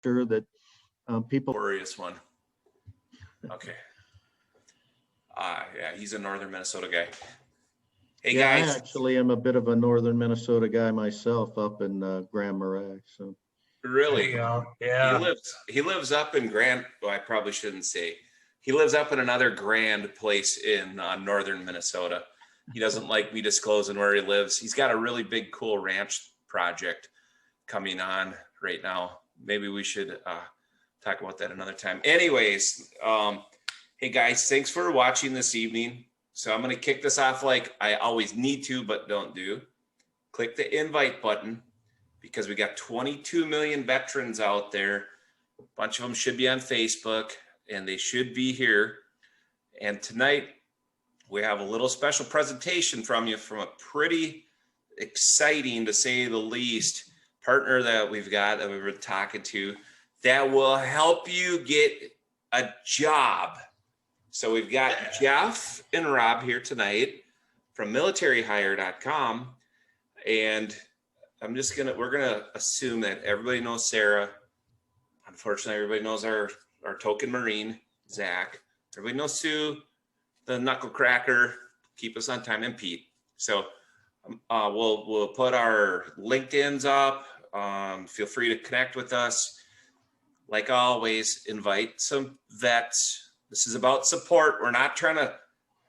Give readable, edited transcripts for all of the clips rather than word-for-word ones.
sure that people. Glorious one. Okay. Yeah, he's a northern Minnesota guy. Hey Yeah, guys. I actually am a bit of a northern Minnesota guy myself, up in Grand Marais. So Really? Yeah. He lives up in Grand. Well, I probably shouldn't say. He lives up in another grand place in northern Minnesota. He doesn't like me disclosing where he lives. He's got a really big, cool ranch project coming on right now. Maybe we should talk about that another time. Anyways, hey guys, thanks for watching this evening. So I'm going to kick this off like I always need to, but don't do. Click the invite button because we got 22 million veterans out there. A bunch of them should be on Facebook and they should be here. And tonight we have a little special presentation from you from a pretty exciting, to say the least, partner that we've got that we were talking to that will help you get a job. So we've got Jeff and Rob here tonight from militaryhire.com. And we're gonna assume that everybody knows Sarah. Unfortunately, everybody knows our token Marine, Zach. Everybody knows Sue, the knuckle cracker, keep us on time, and Pete. So we'll put our LinkedIn's up. Feel free to connect with us. Like always, invite some vets. This is about support. We're not trying to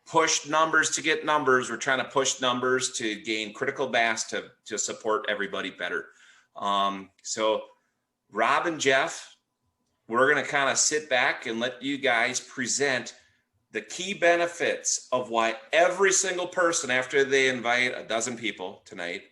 push numbers to get numbers. We're trying to push numbers to gain critical mass to support everybody better. So Rob and Jeff, we're going to kind of sit back and let you guys present the key benefits of why every single person, after they invite a dozen people tonight,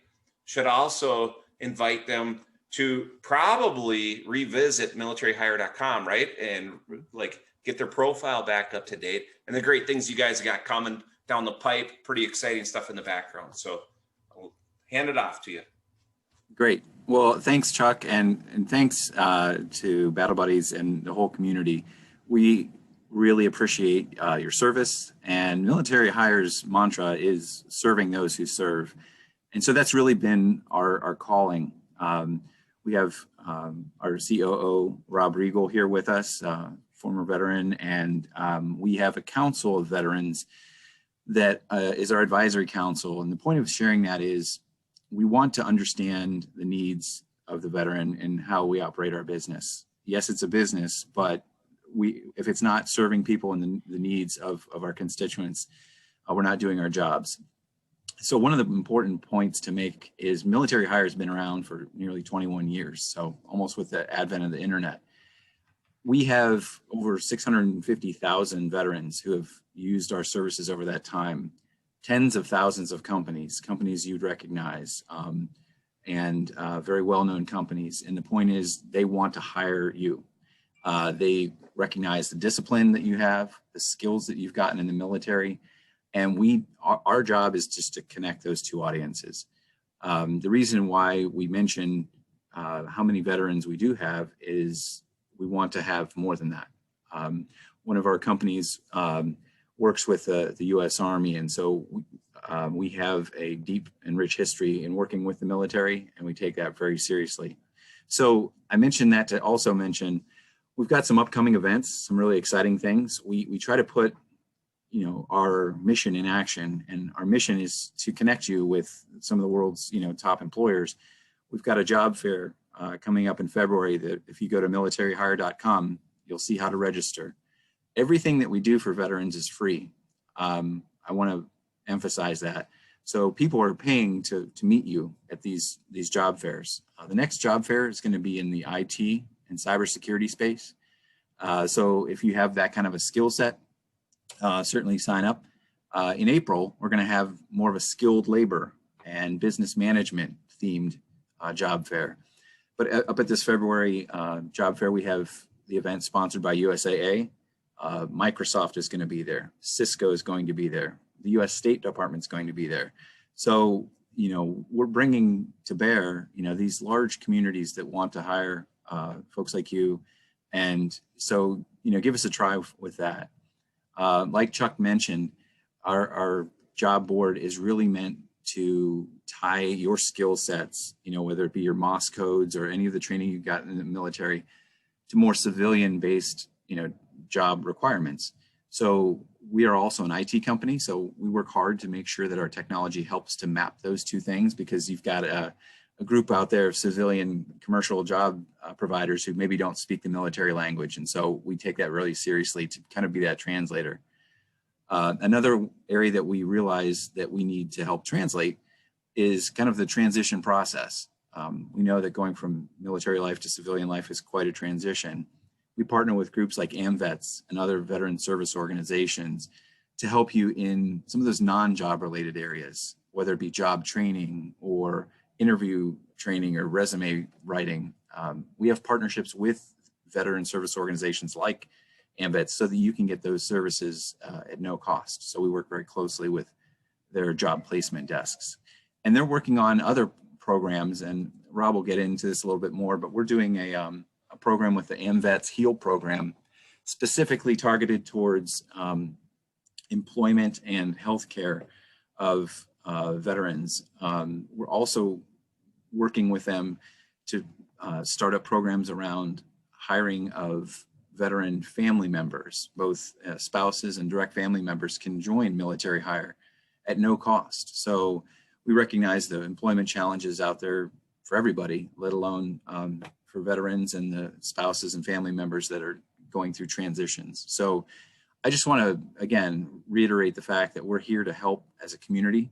should also invite them to probably revisit militaryhire.com, right? And like get their profile back up to date. And the great things you guys got coming down the pipe, pretty exciting stuff in the background. So I'll hand it off to you. Great. Well, thanks, Chuck, and thanks to Battle Buddies and the whole community. We really appreciate your service, and Military Hire's mantra is serving those who serve. And so that's really been our calling. We have our COO, Rob Riegel, here with us, former veteran, and we have a council of veterans that is our advisory council. And the point of sharing that is we want to understand the needs of the veteran and how we operate our business. Yes, it's a business, but if it's not serving people and the needs of our constituents, we're not doing our jobs. So one of the important points to make is Military Hire has been around for nearly 21 years, so almost with the advent of the internet. We have over 650,000 veterans who have used our services over that time, tens of thousands of companies you'd recognize, and very well-known companies. And the point is they want to hire you. They recognize the discipline that you have, the skills that you've gotten in the military, and our job is just to connect those two audiences. The reason why we mention how many veterans we do have is we want to have more than that. One of our companies works with the U.S. Army, and so we have a deep and rich history in working with the military, and we take that very seriously. So I mentioned that to also mention we've got some upcoming events, some really exciting things. We try to put our mission in action, and our mission is to connect you with some of the world's top employers. We've got a job fair coming up in February that if you go to militaryhire.com, you'll see how to register. Everything that we do for veterans is free. I want to emphasize that. So people are paying to meet you at these job fairs. The next job fair is going to be in the IT and cybersecurity space. So if you have that kind of a skill set, certainly sign up. In April, we're going to have more of a skilled labor and business management themed job fair. But up at this February job fair, we have the event sponsored by USAA. Microsoft is going to be there. Cisco is going to be there. The U.S. State Department is going to be there. So, we're bringing to bear, these large communities that want to hire folks like you. And so, give us a try with that. Like Chuck mentioned, our job board is really meant to tie your skill sets, whether it be your MOS codes or any of the training you got in the military, to more civilian-based, job requirements. So we are also an IT company, so we work hard to make sure that our technology helps to map those two things, because you've got a group out there of civilian commercial job providers who maybe don't speak the military language. And so we take that really seriously to kind of be that translator. Another area that we realize that we need to help translate is kind of the transition process. We know that going from military life to civilian life is quite a transition. We partner with groups like AMVETS and other veteran service organizations to help you in some of those non-job related areas, whether it be job training or interview training or resume writing. We have partnerships with veteran service organizations like AMVETS so that you can get those services at no cost. So we work very closely with their job placement desks. And they're working on other programs, and Rob will get into this a little bit more, but we're doing a program with the AMVETS HEAL program, specifically targeted towards employment and healthcare of veterans. We're also working with them to start up programs around hiring of veteran family members. Both spouses and direct family members can join military hire at no cost. So we recognize the employment challenges out there for everybody, let alone for veterans and the spouses and family members that are going through transitions. So I just want to, again, reiterate the fact that we're here to help as a community.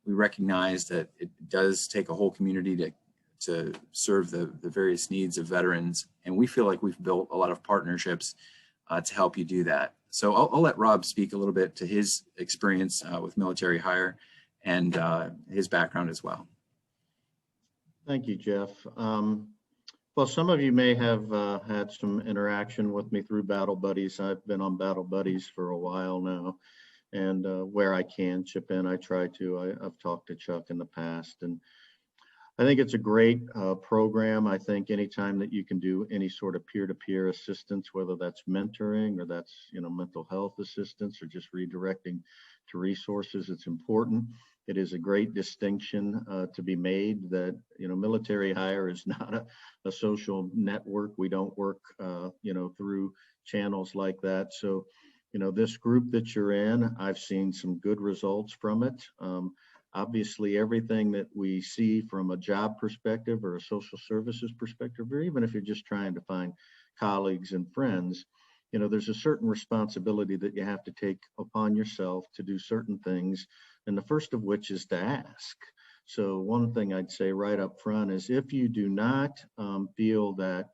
We recognize that it does take a whole community to serve the various needs of veterans. And we feel like we've built a lot of partnerships to help you do that. So I'll let Rob speak a little bit to his experience with military hire and his background as well. Thank you, Jeff. Well, some of you may have had some interaction with me through Battle Buddies. I've been on Battle Buddies for a while now, and where I can chip in, I try to. I've talked to Chuck in the past, and I think it's a great program. I think anytime that you can do any sort of peer-to-peer assistance, whether that's mentoring or that's mental health assistance or just redirecting to resources, it's important. It is a great distinction to be made that military hire is not a social network. We don't work through channels like that. So this group that you're in, I've seen some good results from it. Obviously, everything that we see from a job perspective or a social services perspective, or even if you're just trying to find colleagues and friends, there's a certain responsibility that you have to take upon yourself to do certain things. And the first of which is to ask. So one thing I'd say right up front is if you do not feel that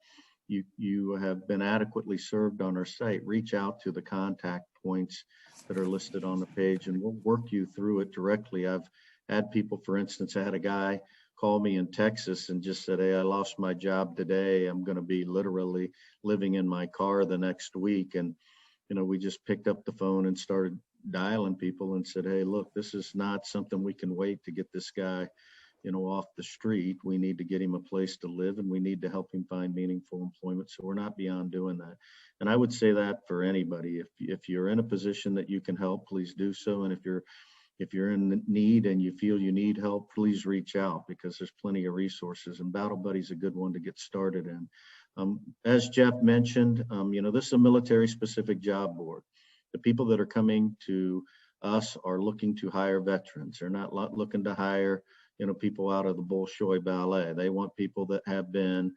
you have been adequately served on our site, reach out to the contact points that are listed on the page and we'll work you through it directly. I've had people, for instance, I had a guy call me in Texas and just said, hey, I lost my job today. I'm going to be literally living in my car the next week. And, we just picked up the phone and started dialing people and said, hey, look, this is not something we can wait to get this guy, off the street. We need to get him a place to live and we need to help him find meaningful employment. So we're not beyond doing that. And I would say that for anybody, if you're in a position that you can help, please do so. And if you're in need and you feel you need help, please reach out because there's plenty of resources and Battle Buddy is a good one to get started in. As Jeff mentioned, this is a military specific job board. The people that are coming to us are looking to hire veterans. They're not looking to hire, people out of the Bolshoi Ballet. They want people that have been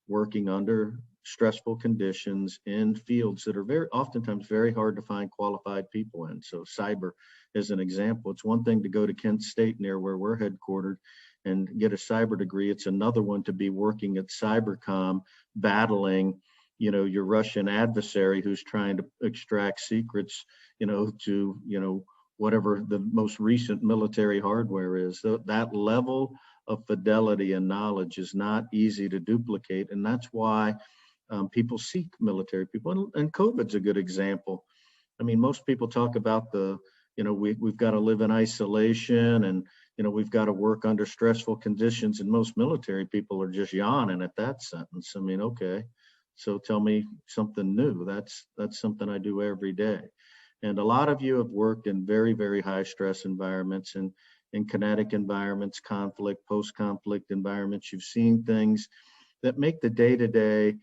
working under stressful conditions in fields that are oftentimes very hard to find qualified people in. So cyber is an example. It's one thing to go to Kent State near where we're headquartered and get a cyber degree. It's another one to be working at Cybercom, battling your Russian adversary who's trying to extract secrets, to, whatever the most recent military hardware is. That level of fidelity and knowledge is not easy to duplicate. And that's why people seek military people. And COVID's a good example. I mean, most people talk about we've got to live in isolation and, we've got to work under stressful conditions. And most military people are just yawning at that sentence. I mean, okay. So tell me something new. That's something I do every day. And a lot of you have worked in very, very high stress environments and in kinetic environments, conflict, post-conflict environments. You've seen things that make the day-to-day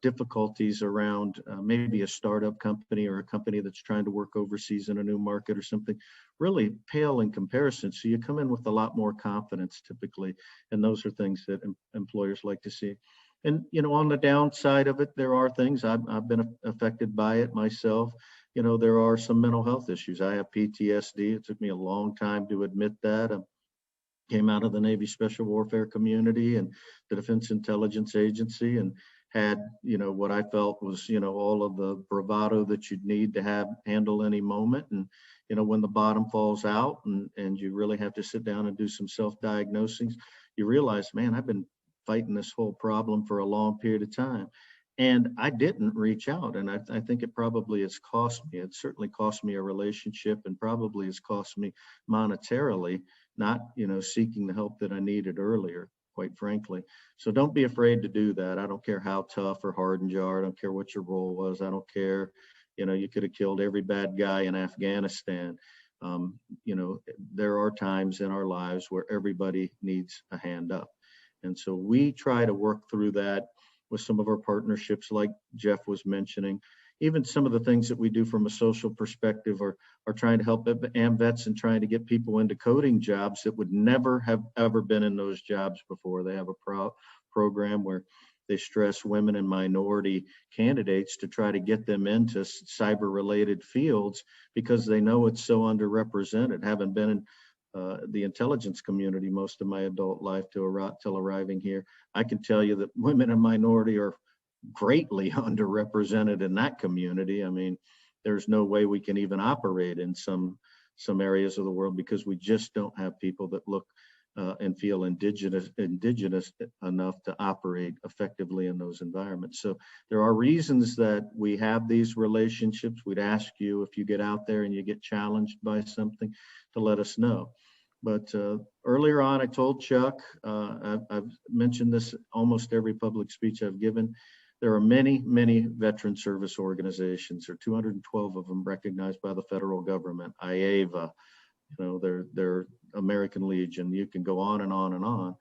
difficulties around maybe a startup company or a company that's trying to work overseas in a new market or something really pale in comparison. So you come in with a lot more confidence typically, and those are things that employers like to see. And, you know, on the downside of it, there are things I've been affected by it myself. You know, there are some mental health issues. I have PTSD. It took me a long time to admit that. I came out of the Navy Special Warfare community and the Defense Intelligence Agency, and had, you know, what I felt was, you know, all of the bravado that you'd need to handle any moment. And, you know, when the bottom falls out and you really have to sit down and do some self-diagnosing, you realize, man, I've been fighting this whole problem for a long period of time. And I didn't reach out. And I think it probably has cost me. It certainly cost me a relationship, and probably has cost me monetarily, not, you know, seeking the help that I needed earlier, quite frankly. So don't be afraid to do that. I don't care how tough or hardened you are. I don't care what your role was. I don't care, you know, you could have killed every bad guy in Afghanistan. You know, there are times in our lives where everybody needs a hand up. And so we try to work through that with some of our partnerships, like Jeff was mentioning. Even some of the things that we do from a social perspective are trying to help AMVETS and trying to get people into coding jobs that would never have ever been in those jobs before. They have a program where they stress women and minority candidates to try to get them into cyber-related fields because they know it's so underrepresented. Having been in the intelligence community most of my adult life till arriving here, I can tell you that women and minority are greatly underrepresented in that community. I mean, there's no way we can even operate in some areas of the world because we just don't have people that look and feel indigenous enough to operate effectively in those environments. So there are reasons that we have these relationships. We'd ask you, if you get out there and you get challenged by something, to let us know. But earlier on, I told Chuck, I've mentioned this almost every public speech I've given. There are many, many veteran service organizations. There are 212 of them recognized by the federal government. IAVA, you know, they're American Legion. You can go on and on and on.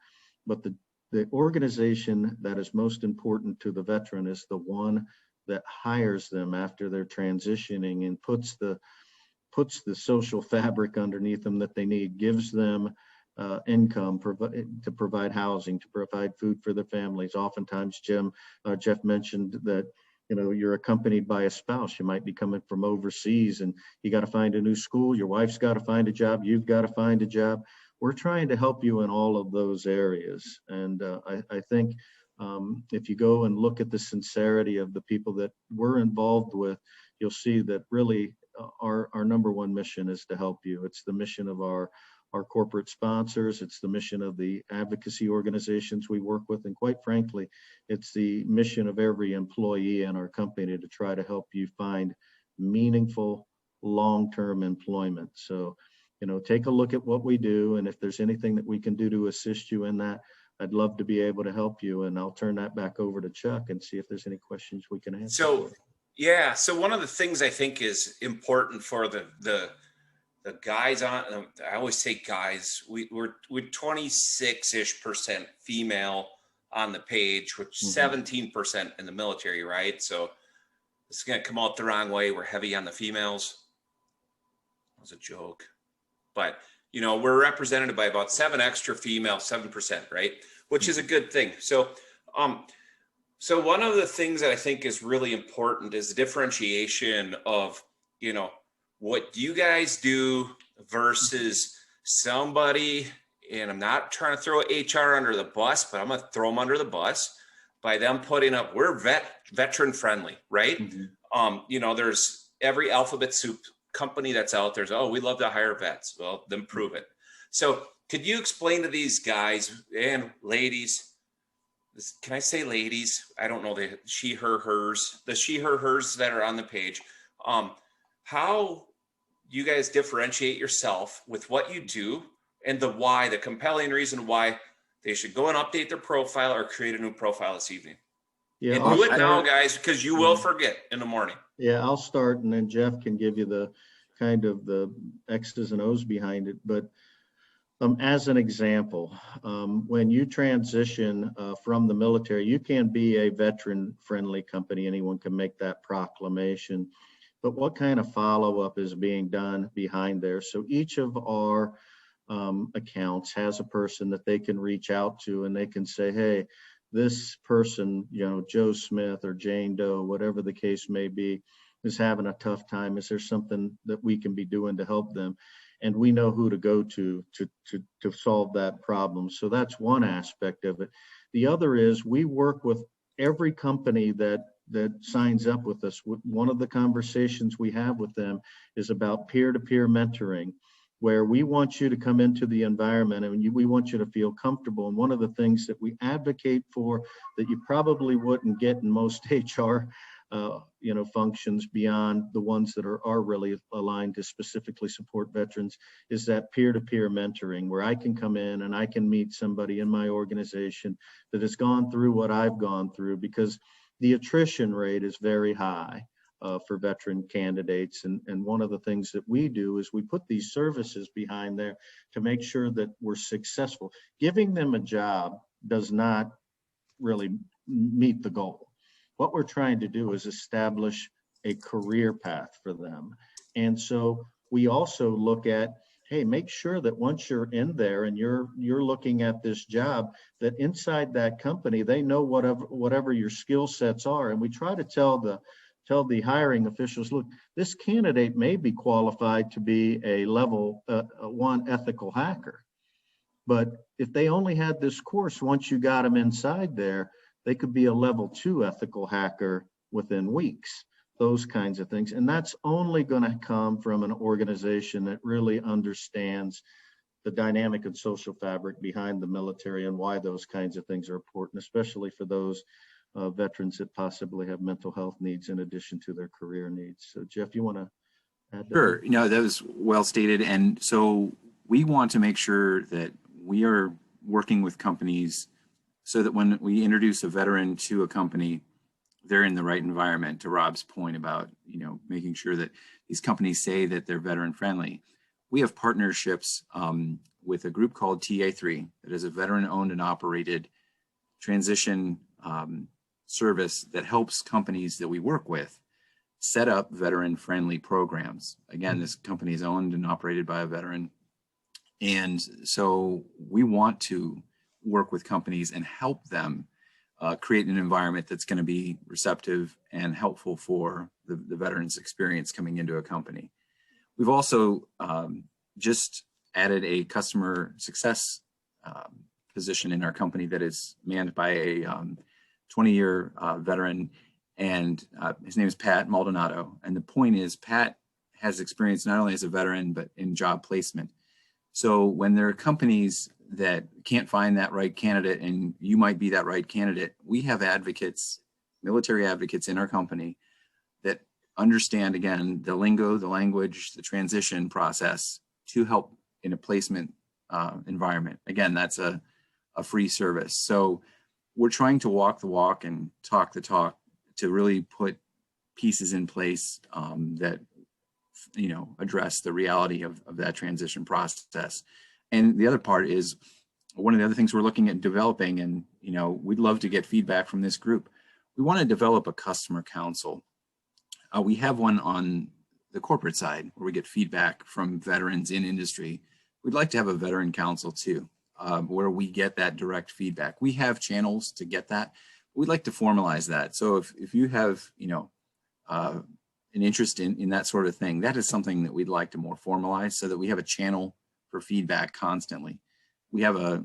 But the organization that is most important to the veteran is the one that hires them after they're transitioning and puts the social fabric underneath them that they need, gives them income to provide housing, to provide food for their families. Oftentimes, Jeff mentioned that, you know, you're accompanied by a spouse. You might be coming from overseas and you got to find a new school. Your wife's got to find a job. You've got to find a job. We're trying to help you in all of those areas. And I think if you go and look at the sincerity of the people that we're involved with, you'll see that really our number one mission is to help you. It's the mission of our corporate sponsors. It's the mission of the advocacy organizations we work with. And quite frankly, it's the mission of every employee in our company to try to help you find meaningful long-term employment. So, you know, take a look at what we do. And if there's anything that we can do to assist you in that, I'd love to be able to help you. And I'll turn that back over to Chuck and see if there's any questions we can answer. So, yeah. So one of the things I think is important for the guys on, I always say guys, we're 26-ish% female on the page, which 17% in the military, right? So it's going to come out the wrong way. We're heavy on the females. That was a joke. But, you know, we're represented by about 7 extra female, 7%, right? Which is a good thing. So, so one of the things that I think is really important is the differentiation of, you know, what you guys do versus somebody, and I'm not trying to throw HR under the bus, but I'm going to throw them under the bus by them putting up, we're veteran friendly, right? You know, there's every alphabet soup company that's out there. Oh, we love to hire vets. Well, then prove it. So could you explain to these guys and ladies, can I say ladies? I don't know the she, her, hers, the she, her, hers that are on the page. How you guys differentiate yourself with what you do and the why, the compelling reason why they should go and update their profile or create a new profile this evening. Yeah, and do it now, guys, because you will forget in the morning. Yeah, I'll start, and then Jeff can give you the kind of the X's and O's behind it. But As an example, when you transition from the military, you can be a veteran-friendly company. Anyone can make that proclamation. But what kind of follow-up is being done behind there? So each of our accounts has a person that they can reach out to, and they can say, hey, this person, Joe Smith or Jane Doe, whatever the case may be, is having a tough time. Is there something that we can be doing to help them? And we know who to go to solve that problem. So that's one aspect of it. The other is we work with every company that signs up with us. One of the conversations we have with them is about peer-to-peer mentoring, where we want you to come into the environment and we want you to feel comfortable. And one of the things that we advocate for that you probably wouldn't get in most HR functions beyond the ones that are really aligned to specifically support veterans is that peer-to-peer mentoring, where I can come in and I can meet somebody in my organization that has gone through what I've gone through, because the attrition rate is very high for veteran candidates. And one of the things that we do is we put these services behind there to make sure that we're successful. Giving them a job does not really meet the goal. What we're trying to do is establish a career path for them. And so we also look at, hey, make sure that once you're in there and you're looking at this job, that inside that company, they know whatever your skill sets are. And we try to tell the hiring officials, look, this candidate may be qualified to be a level 1 ethical hacker. But if they only had this course, once you got them inside there, they could be a level 2 ethical hacker within weeks, those kinds of things. And that's only going to come from an organization that really understands the dynamic and social fabric behind the military and why those kinds of things are important, especially for those veterans that possibly have mental health needs in addition to their career needs. So Jeff, you want to add that? Sure. That was well stated. And so we want to make sure that we are working with companies so that when we introduce a veteran to a company, they're in the right environment. To Rob's point about, making sure that these companies say that they're veteran friendly. We have partnerships with a group called TA3 that is a veteran owned and operated transition service that helps companies that we work with set up veteran friendly programs. Again, this company is owned and operated by a veteran. And so we want to work with companies and help them create an environment that's going to be receptive and helpful for the veterans' experience coming into a company. We've also just added a customer success position in our company that is manned by a 20-year veteran, and his name is Pat Maldonado. And the point is, Pat has experience not only as a veteran, but in job placement. So when there are companies that can't find that right candidate, and you might be that right candidate, we have advocates, military advocates in our company that understand, again, the lingo, the language, the transition process to help in a placement environment. Again, that's a free service. So we're trying to walk the walk and talk the talk to really put pieces in place that address the reality of that transition process. And the other part is one of the other things we're looking at developing, and we'd love to get feedback from this group. We want to develop a customer council. We have one on the corporate side where we get feedback from veterans in industry. We'd like to have a veteran council too, where we get that direct feedback. We have channels to get that. We'd like to formalize that. So if you have an interest in that sort of thing, that is something that we'd like to more formalize so that we have a channel for feedback constantly. We have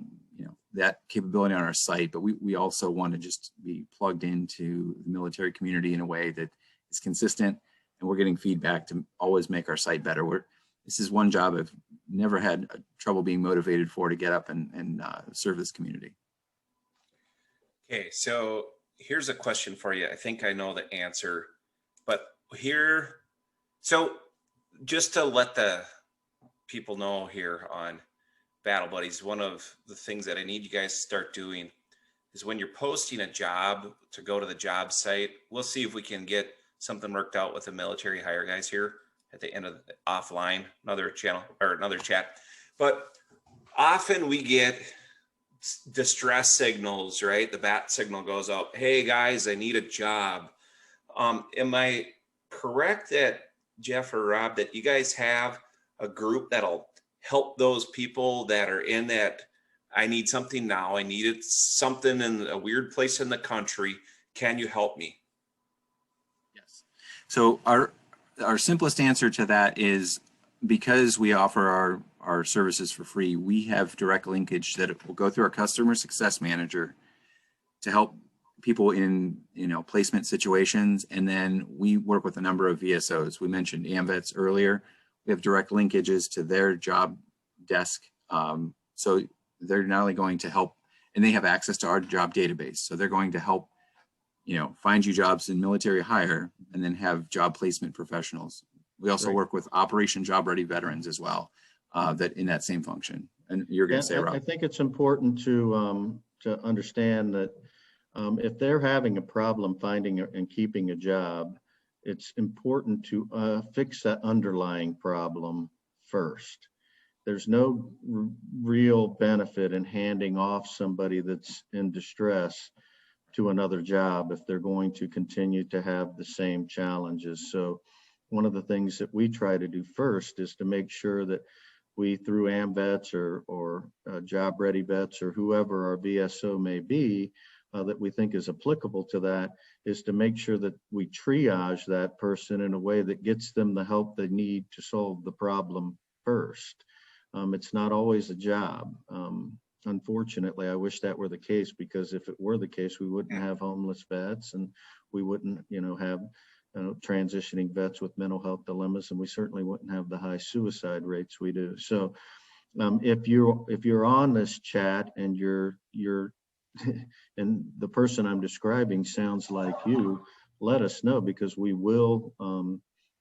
that capability on our site, but we also want to just be plugged into the military community in a way that is consistent, and we're getting feedback to always make our site better. This is one job I've never had trouble being motivated for, to get up and serve this community. Okay, so here's a question for you. I think I know the answer, but so just to let the people know here on Battle Buddies, one of the things that I need you guys to start doing is when you're posting a job to go to the job site, we'll see if we can get something worked out with the military hire guys here at the end of the offline, another channel or another chat. But often we get distress signals, right? The bat signal goes out. Hey guys, I need a job. Am I correct that Jeff or Rob, that you guys have a group that'll help those people that are in that, I need something now, I needed something in a weird place in the country, can you help me? Yes. So our simplest answer to that is, because we offer our services for free, we have direct linkage that will go through our customer success manager to help people in placement situations, and then we work with a number of VSOs. We mentioned AMVETS earlier. We have direct linkages to their job desk, so they're not only going to help, and they have access to our job database, so they're going to help find you jobs in military hire, and then have job placement professionals. We also work with Operation Job Ready veterans as well, that in that same function. And you're going to say, Rob? I think it's important to understand that if they're having a problem finding and keeping a job, it's important to fix that underlying problem first. There's no real benefit in handing off somebody that's in distress to another job if they're going to continue to have the same challenges. So one of the things that we try to do first is to make sure that we, through AMVETS or Job Ready Vets or whoever our VSO may be, that we think is applicable to that, is to make sure that we triage that person in a way that gets them the help they need to solve the problem first. It's not always a job. Unfortunately, I wish that were the case, because if it were the case, we wouldn't have homeless vets, and we wouldn't, have transitioning vets with mental health dilemmas, and we certainly wouldn't have the high suicide rates we do. So, if you're on this chat and you're and the person I'm describing sounds like you, let us know, because we will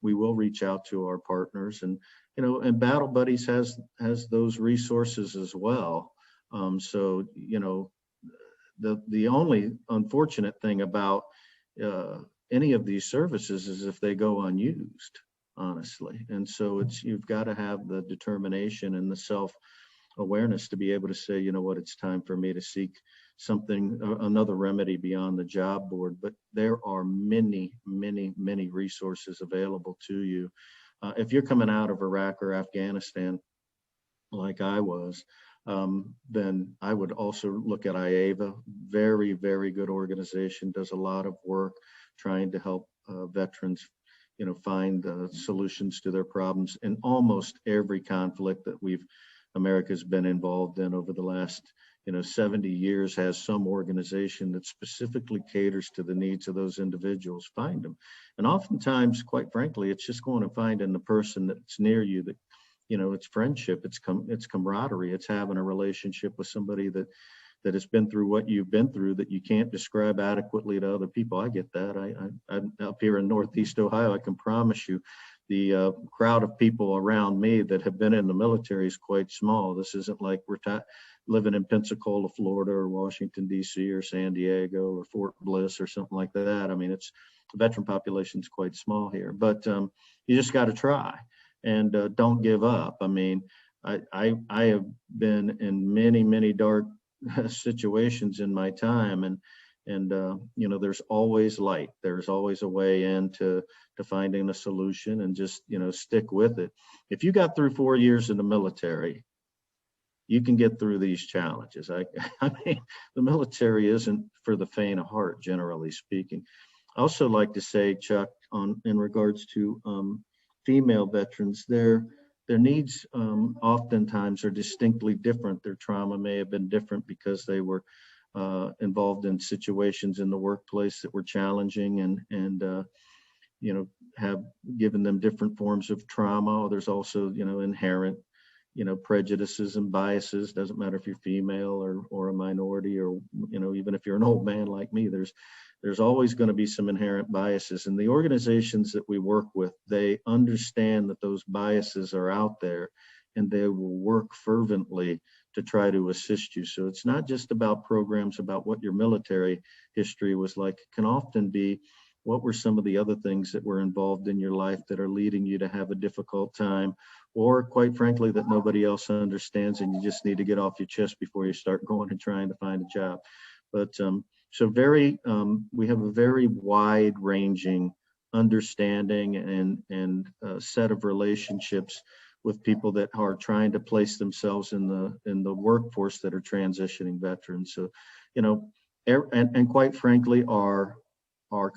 reach out to our partners, and and Battle Buddies has those resources as well. So the only unfortunate thing about any of these services is if they go unused, honestly. And so you've got to have the determination and the self-awareness to be able to say, it's time for me to seek something, another remedy beyond the job board. But there are many, many, many resources available to you. If you're coming out of Iraq or Afghanistan, like I was, then I would also look at IAVA. Very, very good organization, does a lot of work trying to help veterans, find solutions to their problems in almost every conflict that America's been involved in over the last 70 years. Has some organization that specifically caters to the needs of those individuals. Find them. And oftentimes, quite frankly, it's just going to find in the person that's near you that, it's friendship, it's camaraderie, it's having a relationship with somebody that has been through what you've been through that you can't describe adequately to other people. I get that. I'm up here in Northeast Ohio. I can promise you the crowd of people around me that have been in the military is quite small. This isn't like we're living in Pensacola, Florida, or Washington, D.C., or San Diego, or Fort Bliss, or something like that. I mean, the veteran population is quite small here, but you just got to try, and don't give up. I mean, I have been in many, many dark situations in my time, and there's always light. There's always a way into finding a solution, and just stick with it. If you got through 4 years in the military, you can get through these challenges. I mean, the military isn't for the faint of heart, generally speaking. I also like to say, Chuck, in regards to female veterans, their needs oftentimes are distinctly different. Their trauma may have been different because they were involved in situations in the workplace that were challenging, and have given them different forms of trauma. There's also inherent prejudices and biases. Doesn't matter if you're female or a minority, or even if you're an old man like me, there's always going to be some inherent biases. And the organizations that we work with, they understand that those biases are out there, and they will work fervently to try to assist you. So it's not just about programs about what your military history was like. It can often be what were some of the other things that were involved in your life that are leading you to have a difficult time, or quite frankly, that nobody else understands and you just need to get off your chest before you start going and trying to find a job. But so we have a very wide ranging understanding and set of relationships with people that are trying to place themselves in the workforce that are transitioning veterans. So, and quite frankly, our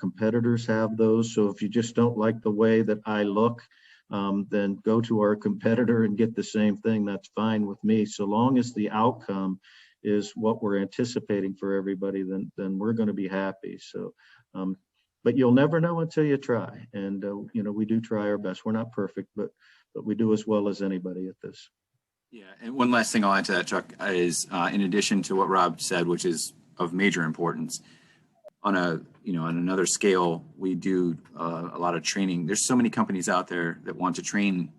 competitors have those. So if you just don't like the way that I look, then go to our competitor and get the same thing. That's fine with me. So long as the outcome is what we're anticipating for everybody, then we're going to be happy. So, but you'll never know until you try. And, we do try our best. We're not perfect, but we do as well as anybody at this. Yeah, and one last thing I'll add to that, Chuck, is in addition to what Rob said, which is of major importance, on another scale, we do a lot of training. There's so many companies out there that want to train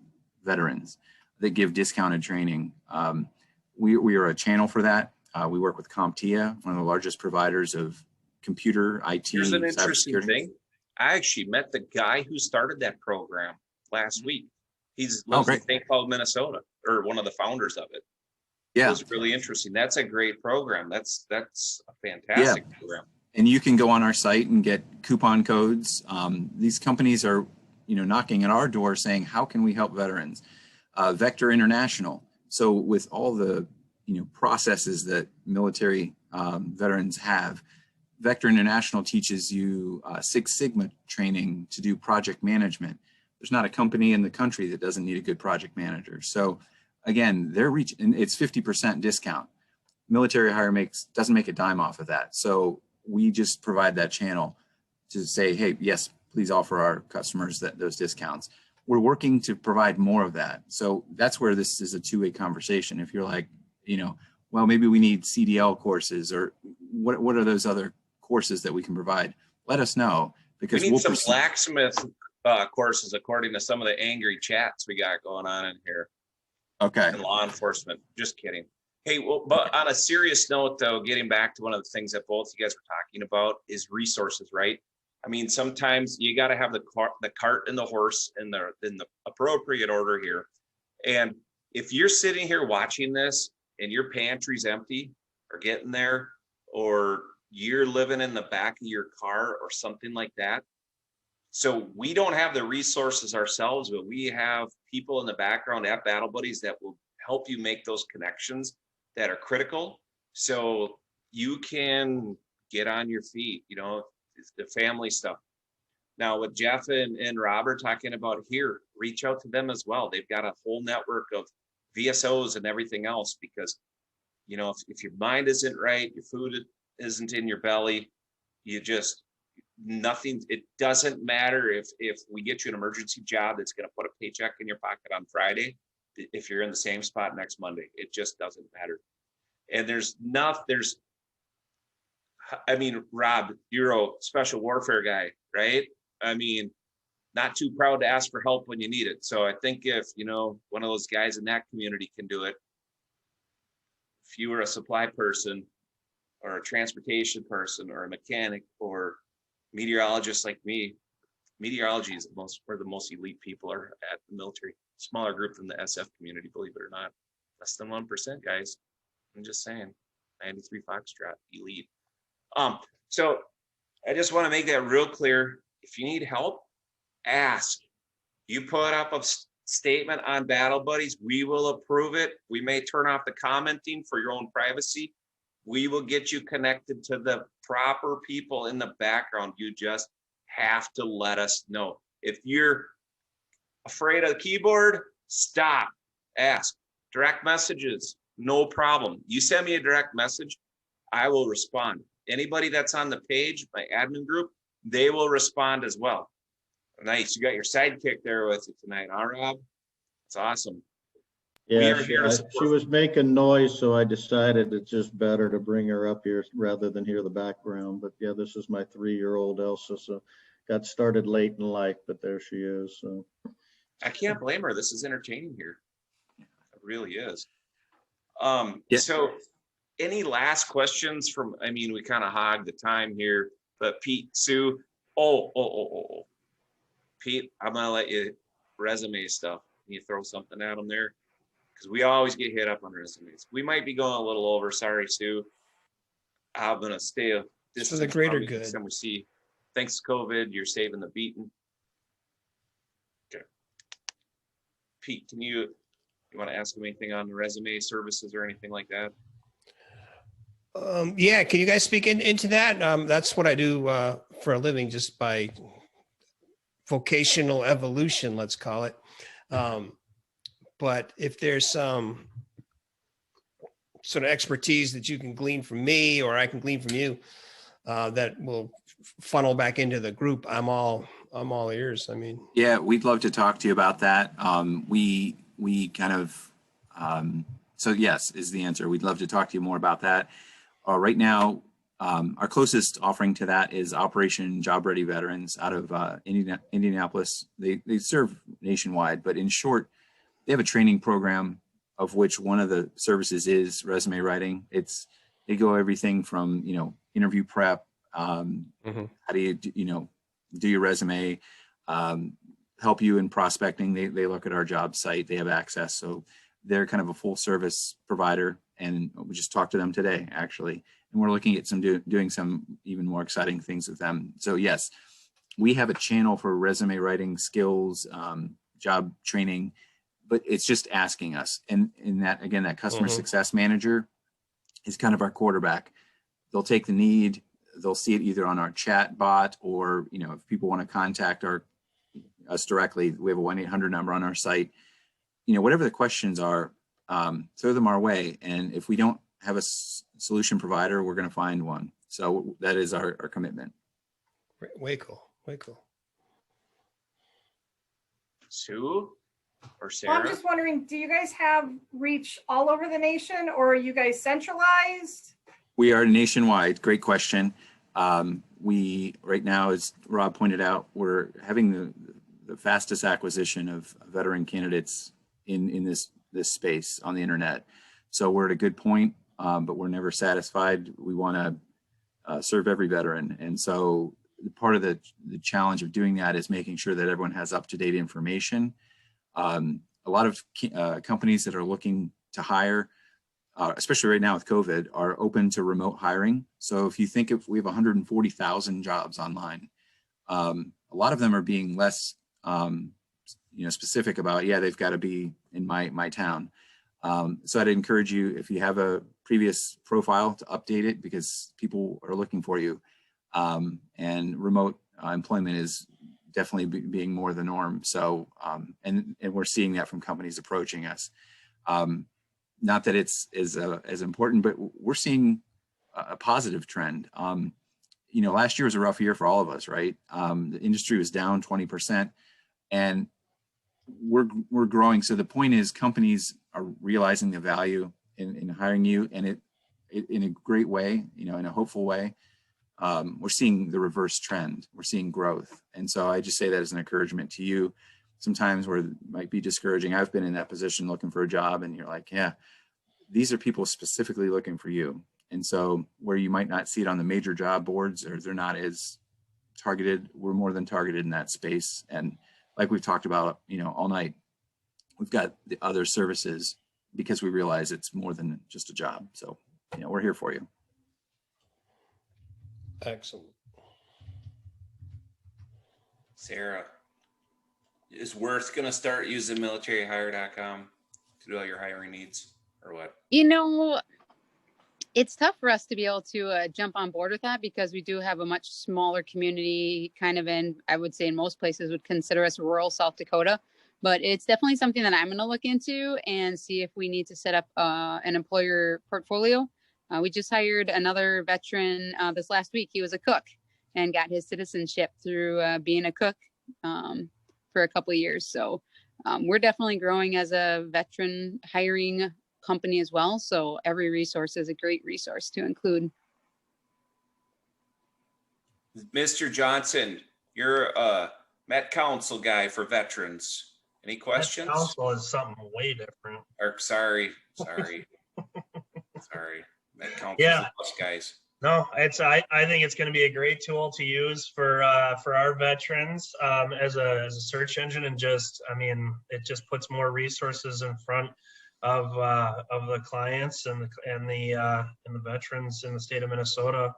veterans, that give discounted training. We are a channel for that. We work with CompTIA, one of the largest providers of computer IT. Here's an interesting thing. I actually met the guy who started that program last week. He's lives in St. Paul, Minnesota, or one of the founders of it. Yeah, it was really interesting. That's a great program. That's a fantastic program. And you can go on our site and get coupon codes. These companies are, knocking at our door saying, "How can we help veterans?" Vector International. So with all the processes that military veterans have, Vector International teaches you Six Sigma training to do project management. There's not a company in the country that doesn't need a good project manager. So again, and it's 50% discount. Military Hire doesn't make a dime off of that. So we just provide that channel to say, hey, yes, please offer our customers those discounts. We're working to provide more of that. So that's where this is a two-way conversation. If you're like, well, maybe we need CDL courses, or what are those other courses that we can provide? Let us know, because we need some blacksmith courses, according to some of the angry chats we got going on in here. Okay. And law enforcement. Just kidding. Hey, well, but on a serious note, though, getting back to one of the things that both you guys were talking about is resources, right? I mean, sometimes you got to have the cart and the horse in the appropriate order here. And if you're sitting here watching this and your pantry's empty or getting there, or you're living in the back of your car or something like that, so we don't have the resources ourselves, but we have people in the background at Battle Buddies that will help you make those connections that are critical, so you can get on your feet, the family stuff. Now, what Jeff and Rob are talking about here, reach out to them as well. They've got a whole network of VSOs and everything else, because, if your mind isn't right, your food isn't in your belly, nothing. It doesn't matter if we get you an emergency job that's going to put a paycheck in your pocket on Friday, if you're in the same spot next Monday. It just doesn't matter. And Rob, you're a special warfare guy, right? I mean, not too proud to ask for help when you need it. So I think if, one of those guys in that community can do it, if you were a supply person or a transportation person or a mechanic or meteorologist like me, meteorology is where the most elite people are at the military. Smaller group than the SF community, believe it or not. Less than 1%, guys. I'm just saying. 93 Foxtrot, elite. So I just want to make that real clear. If you need help, ask. You put up a statement on Battle Buddies, we will approve it. We may turn off the commenting for your own privacy. We will get you connected to the proper people in the background. You just have to let us know. If you're afraid of the keyboard, stop, ask. Direct messages, no problem. You send me a direct message, I will respond. Anybody that's on the page, my admin group, they will respond as well. Nice, you got your sidekick there with you tonight, huh, Rob? It's awesome. Yeah, she was making noise, so I decided it's just better to bring her up here rather than hear the background. But yeah, this is my 3-year-old Elsa, so got started late in life, but there she is. So I can't blame her. This is entertaining here. It really is. So any last questions we kind of hogged the time here, but Pete, Sue, Oh. Pete, I'm gonna let you resume stuff. Can you throw something at them there? Because we always get hit up on resumes. We might be going a little over. Sorry, Sue. I'm gonna stay a It's distance for the greater from you good. next time we see. Thanks, COVID. You're saving the beating. Okay. Pete, you want to ask him anything on the resume services or anything like that? Yeah, can you guys speak into that? That's what I do for a living, just by vocational evolution, let's call it. But if there's some sort of expertise that you can glean from me, or I can glean from you, that will funnel back into the group, I'm all ears. I mean, Yeah, we'd love to talk to you about that. We kind of, so yes, is the answer. We'd love to talk to you more about that. Right now, our closest offering to that is Operation Job Ready Veterans out of Indianapolis. They serve nationwide, but in short, they have a training program of which one of the services is resume writing. They go everything from, interview prep, how do you, do your resume, help you in prospecting. They look at our job site, they have access. So they're kind of a full service provider. And we just talked to them today, actually. And we're looking at doing some even more exciting things with them. So yes, we have a channel for resume writing skills, job training, but it's just asking us. And in that, again, that customer success manager is kind of our quarterback. They'll take the need, they'll see it either on our chat bot, or, if people want to contact us directly, we have a 1-800 number on our site. Whatever the questions are, throw them our way. And if we don't have a solution provider, we're going to find one. So that is our commitment. way cool, way cool. Sue or Sarah? Well, I'm just wondering, do you guys have reach all over the nation, or are you guys centralized? We are nationwide. Great question. We right now, as Rob pointed out, we're having the fastest acquisition of veteran candidates in this space on the internet. So we're at a good point, but we're never satisfied. We want to serve every veteran. And so part of the challenge of doing that is making sure that everyone has up-to-date information. A lot of companies that are looking to hire, especially right now with COVID, are open to remote hiring. So if you think if we have 140,000 jobs online, a lot of them are being less specific about, they've got to be in my town. So I'd encourage you, if you have a previous profile, to update it, because people are looking for you. And remote employment is definitely being more the norm. So, and we're seeing that from companies approaching us. Not that it's as important, but we're seeing a positive trend. Last year was a rough year for all of us, right? The industry was down 20%, and we're growing. So the point is, companies are realizing the value in hiring you, and it in a great way, in a hopeful way. We're seeing the reverse trend. We're seeing growth. And so I just say that as an encouragement to you. Sometimes where it might be discouraging, I've been in that position looking for a job, and you're like, these are people specifically looking for you. And so where you might not see it on the major job boards, or they're not as targeted, we're more than targeted in that space. And like we've talked about, all night, we've got the other services because we realize it's more than just a job. So, we're here for you. Excellent. Sarah, is Worth going to start using militaryhire.com to do all your hiring needs, or what? It's tough for us to be able to jump on board with that, because we do have a much smaller community, kind of I would say in most places would consider us rural South Dakota. But it's definitely something that I'm going to look into and see if we need to set up an employer portfolio. We just hired another veteran this last week. He was a cook and got his citizenship through being a cook for a couple of years. So we're definitely growing as a veteran hiring company as well. So every resource is a great resource to include. Mr. Johnson, you're a Met Council guy for veterans. Any questions? Met Council is something way different. Or sorry. Met Council, Yeah. us guys. I think it's going to be a great tool to use for our veterans as a search engine, and it just puts more resources in front of the clients and the veterans in the state of Minnesota.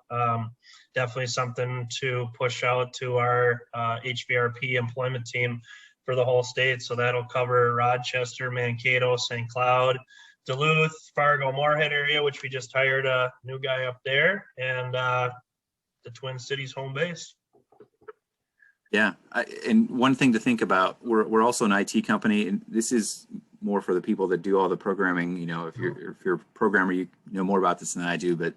Definitely something to push out to our HVRP employment team for the whole state. So that'll cover Rochester, Mankato, St. Cloud, Duluth, Fargo, Moorhead area, which we just hired a new guy up there, and the Twin Cities home base. Yeah, and one thing to think about, we're also an IT company, and this is more for the people that do all the programming. You know, if you're a programmer, you know more about this than I do, but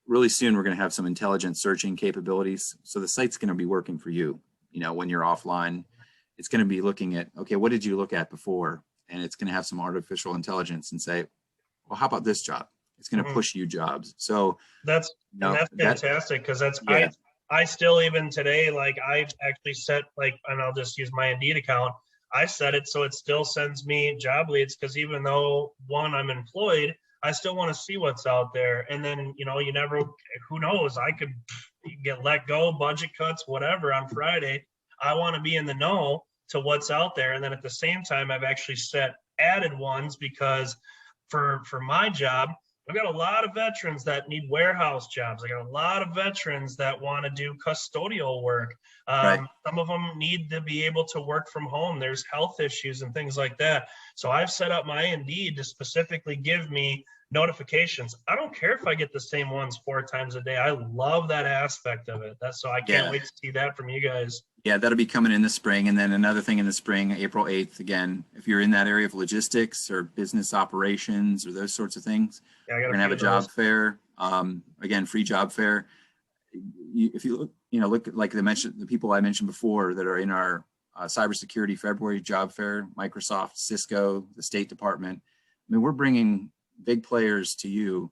really soon we're going to have some intelligent searching capabilities. So the site's going to be working for you. You know, when you're offline, it's going to be looking at, okay, what did you look at before? And it's going to have some artificial intelligence and say, well, how about this job? It's going to push you jobs. So that's fantastic, because I still, even today, like I actually set, and I'll just use my Indeed account. I set it so it still sends me job leads, because even though I'm employed, I still want to see what's out there. And then, who knows, I could get let go, budget cuts, whatever on Friday. I want to be in the know to what's out there. And then at the same time, I've actually set added ones, because for my job, I've got a lot of veterans that need warehouse jobs. I got a lot of veterans that want to do custodial work. Right. Some of them need to be able to work from home. There's health issues and things like that. So I've set up my Indeed to specifically give me notifications. I don't care if I get the same ones 4 times a day. I love that aspect of it. So I can't wait to see that from you guys. Yeah, that'll be coming in the spring. And then another thing in the spring, April 8th, again, if you're in that area of logistics or business operations or those sorts of things, we're going to have a job fair. Again, free job fair. If you look like the people I mentioned before that are in our cybersecurity February job fair, Microsoft, Cisco, the State Department. I mean, we're bringing big players to you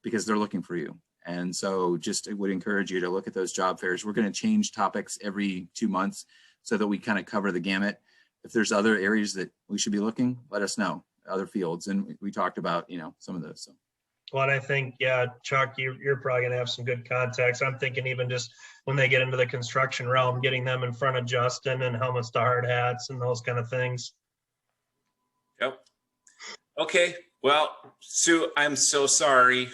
because they're looking for you. And so I would encourage you to look at those job fairs. We're going to change topics every 2 months so that we kind of cover the gamut. If there's other areas that we should be looking, let us know, other fields. And we talked about, some of those. So. Well, and I think, Chuck, you're probably going to have some good contacts. I'm thinking even just when they get into the construction realm, getting them in front of Justin and helmets to hard hats and those kind of things. Yep. Okay. Well, Sue, I'm so sorry.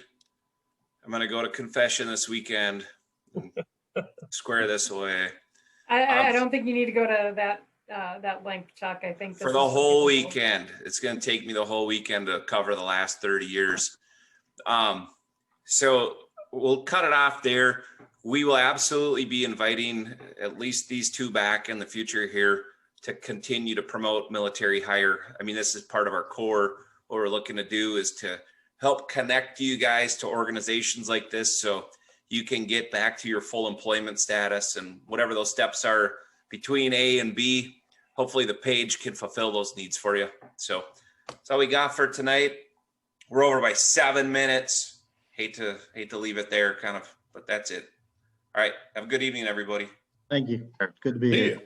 I'm going to go to confession this weekend and square this away. I don't think you need to go to that length, Chuck. I think for the whole weekend, it's going to take me the whole weekend to cover the last 30 years. So we'll cut it off there. We will absolutely be inviting at least these 2 back in the future here to continue to promote military hire. I mean, this is part of our core. What we're looking to do is to help connect you guys to organizations like this so you can get back to your full employment status and whatever those steps are between A and B. Hopefully the page can fulfill those needs for you. So that's all we got for tonight. We're over by 7 minutes. Hate to leave it there kind of, but that's it. All right. Have a good evening, everybody. Thank you. Good to be here.